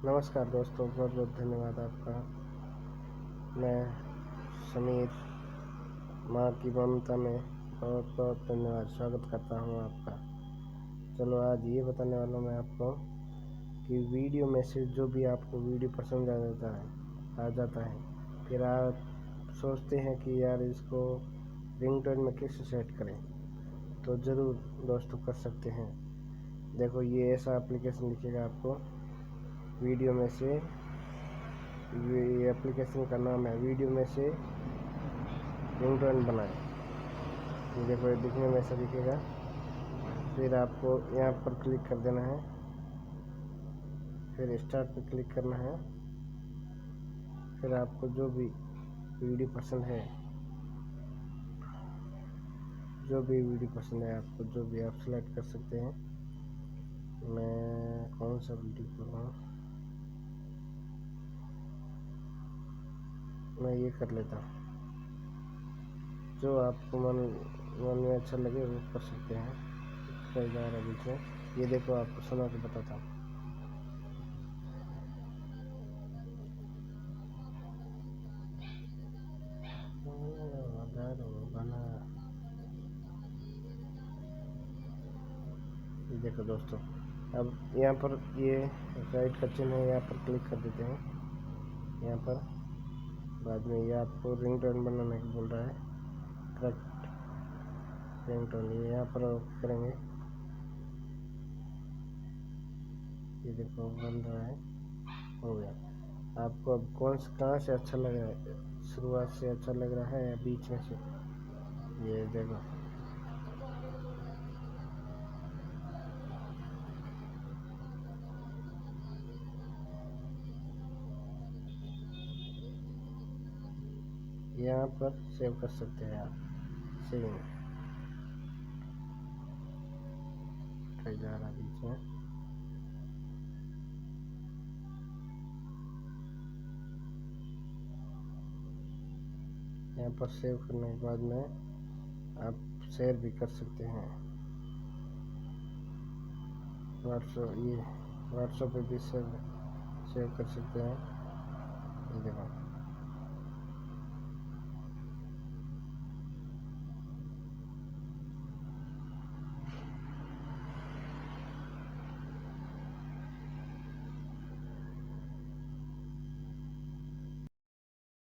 नमस्कार दोस्तों, बहुत बहुत धन्यवाद आपका। मैं समीर, माँ की ममता में बहुत बहुत धन्यवाद स्वागत करता हूँ आपका। चलो आज ये बताने वाला हूँ मैं आपको कि वीडियो में से जो भी आपको वीडियो पसंद आ जाता है फिर आप सोचते हैं कि यार इसको रिंगटोन में कैसे सेट करें, तो ज़रूर दोस्तों कर सकते हैं। देखो, ये ऐसा एप्लीकेशन दिखेगा आपको वीडियो में से। ये एप्लीकेशन का नाम है वीडियो में से रिंगटोन बनाए। ये देखो, ये दिखने में ऐसा दिखेगा। फिर आपको यहाँ पर क्लिक कर देना है, फिर स्टार्ट पे क्लिक करना है। फिर आपको जो भी वीडियो पसंद है, आपको जो भी आप सेलेक्ट कर सकते हैं। मैं कौन सा वीडियो करूँ, मैं ये कर लेता हूँ। जो आपको मन में अच्छा लगे वो कर सकते हैं। कई जा रहा बीच में, ये देखो आपको सुना के बताता हूँ। ये देखो दोस्तों, अब यहाँ पर ये राइट का चिन्ह है, यहाँ पर क्लिक कर देते हैं। यहाँ पर बाद में ये आपको रिंगटोन बनाने को बोल रहा है, करेक्ट रिंगटोन। ये यहाँ पर करेंगे। ये देखो बन रहा है, हो गया। आपको अब कहाँ से अच्छा लग रहा है, शुरुआत से अच्छा लग रहा है या बीच में से? ये देखो, यहाँ पर सेव कर सकते हैं आप। सेविंग जा रहा बीच में। यहाँ पर सेव करने के बाद में आप शेयर भी कर सकते हैं। व्हाट्सएप पे भी सेव कर सकते हैं। ये देखो।